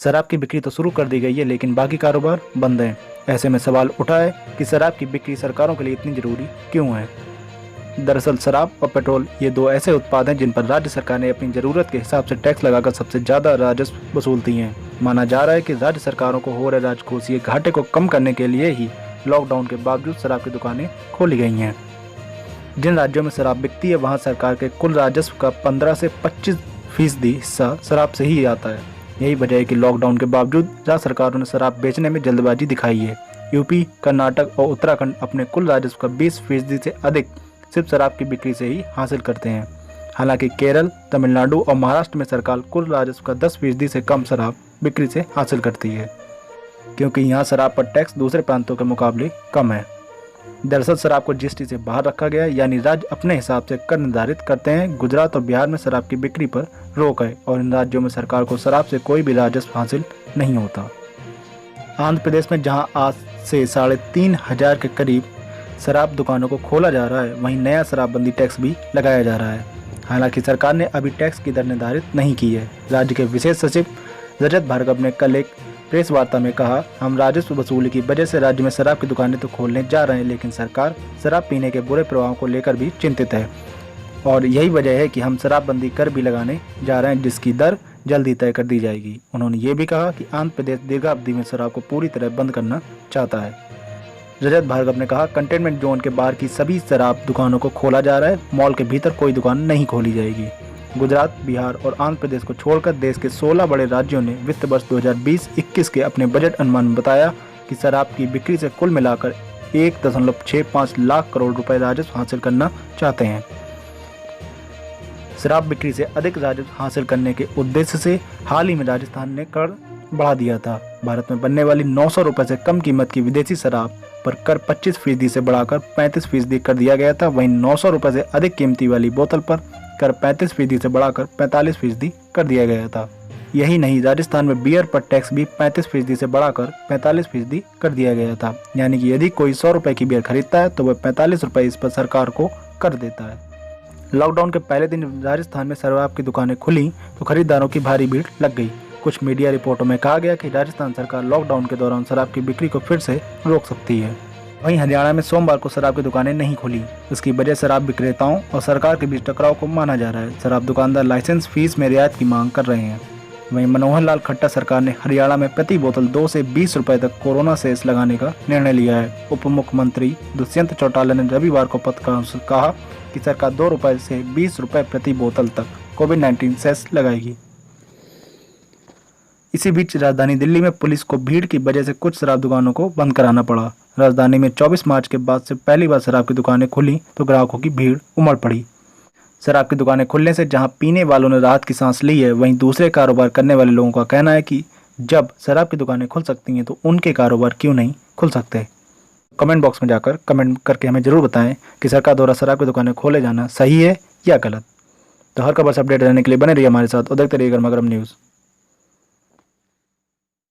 शराब की बिक्री तो शुरू कर दी गई है, लेकिन बाकी कारोबार बंद हैं। ऐसे में सवाल उठा है कि शराब की बिक्री सरकारों के लिए इतनी जरूरी क्यों है। दरअसल शराब और पेट्रोल ये दो ऐसे उत्पाद हैं जिन पर राज्य सरकार ने अपनी जरूरत के हिसाब से टैक्स लगाकर सबसे ज्यादा राजस्व वसूलती हैं। माना जा रहा है कि राज्य सरकारों को हो रहे राजकोषीय घाटे को कम करने के लिए ही लॉकडाउन के बावजूद शराब की दुकानें खोली गई हैं। जिन राज्यों में शराब बिकती है वहां सरकार के कुल राजस्व का 15 से 25% हिस्सा शराब से ही आता है। यही वजह है कि लॉकडाउन के बावजूद राज्य सरकारों ने शराब बेचने में जल्दबाजी दिखाई है। यूपी, कर्नाटक और उत्तराखंड अपने कुल राजस्व का 20% से अधिक सिर्फ शराब की बिक्री से ही हासिल करते हैं। हालांकि केरल, तमिलनाडु और महाराष्ट्र में सरकार कुल राजस्व का 10% से कम शराब बिक्री से हासिल करती है, क्योंकि यहाँ शराब पर टैक्स दूसरे प्रांतों के मुकाबले कम है। दरअसल शराब को जीएसटी से बाहर रखा गया है, यानी राज्य अपने हिसाब से कर निर्धारित करते हैं। गुजरात और बिहार में शराब की बिक्री पर रोक है और इन राज्यों में सरकार को शराब से कोई भी राजस्व हासिल नहीं होता। आंध्र प्रदेश में जहां आज से 3,500 के करीब शराब दुकानों को खोला जा रहा है, वहीं नया शराबबंदी टैक्स भी लगाया जा रहा है। हालांकि सरकार ने अभी टैक्स की दर निर्धारित नहीं की है। राज्य के विशेष सचिव रजत भार्गव ने कल एक प्रेस वार्ता में कहा, हम राजस्व वसूली की वजह से राज्य में शराब की दुकानें तो खोलने जा रहे हैं, लेकिन सरकार शराब पीने के बुरे प्रभाव को लेकर भी चिंतित है और यही वजह है कि हम शराबबंदी कर भी लगाने जा रहे हैं, जिसकी दर जल्दी तय कर दी जाएगी। उन्होंने ये भी कहा कि आंध्र प्रदेश दीर्घावधि में शराब को पूरी तरह बंद करना चाहता है। रजत भार्गव ने कहा, कंटेनमेंट जोन के बाहर की सभी शराब दुकानों को खोला जा रहा है, मॉल के भीतर कोई दुकान नहीं खोली जाएगी। गुजरात, बिहार और आंध्र प्रदेश को छोड़कर देश के 16 बड़े राज्यों ने वित्त वर्ष 2020-21 के अपने बजट अनुमान में बताया कि शराब की बिक्री से कुल मिलाकर 1.65 लाख करोड़ रुपए राजस्व हासिल करना चाहते हैं। शराब बिक्री से अधिक राजस्व हासिल करने के उद्देश्य से हाल ही में राजस्थान ने कर बढ़ा दिया था। भारत में बनने वाली 900 रुपए से कम कीमत की विदेशी शराब पर कर 25% से बढ़ाकर 35% कर दिया गया था। वहीं 900 रुपए से अधिक कीमती वाली बोतल पर कर 35% से बढ़ाकर 45% कर दिया गया था। यही नहीं, राजस्थान में बियर पर टैक्स भी 35% से बढ़ाकर 45% कर दिया गया था। यानी कि यदि कोई 100 रुपए की बियर खरीदता है तो वह 45 रुपए इस पर सरकार को कर देता है। लॉकडाउन के पहले दिन राजस्थान में शराब की दुकानें खुली तो खरीदारों की भारी भीड़ लग गई। कुछ मीडिया रिपोर्टों में कहा गया कि राजस्थान सरकार लॉकडाउन के दौरान शराब की बिक्री को फिर से रोक सकती है। वहीं हरियाणा में सोमवार को शराब की दुकानें नहीं खुली। इसकी वजह शराब विक्रेताओं और सरकार के बीच टकराव को माना जा रहा है। शराब दुकानदार लाइसेंस फीस में रियायत की मांग कर रहे हैं। वहीं मनोहर लाल खट्टर सरकार ने हरियाणा में प्रति बोतल 2 से 20 रुपए तक कोरोना सेस लगाने का निर्णय लिया है। उप मुख्यमंत्री दुष्यंत चौटाला ने रविवार को पत्रकारों से कहा कि सरकार 2 रुपए से 20 रुपए प्रति बोतल तक कोविड-19 सेस लगाएगी। इसी बीच राजधानी दिल्ली में पुलिस को भीड़ की वजह से कुछ शराब दुकानों को बंद कराना पड़ा। राजधानी में 24 मार्च के बाद से पहली बार शराब की दुकानें खुली तो ग्राहकों की भीड़ उमड़ पड़ी। शराब की दुकानें खुलने से जहां पीने वालों ने राहत की सांस ली है, वहीं दूसरे कारोबार करने वाले लोगों का कहना है कि जब शराब की दुकानें खुल सकती हैं तो उनके कारोबार क्यों नहीं खुल सकते। कमेंट बॉक्स में जाकर कमेंट करके हमें जरूर बताएं कि सरकार द्वारा शराब की दुकानें खोले जाना सही है या गलत। तो हर खबर से अपडेट रहने के लिए बने रहिए हमारे साथ और देखते रहिए गरमा गरम न्यूज़।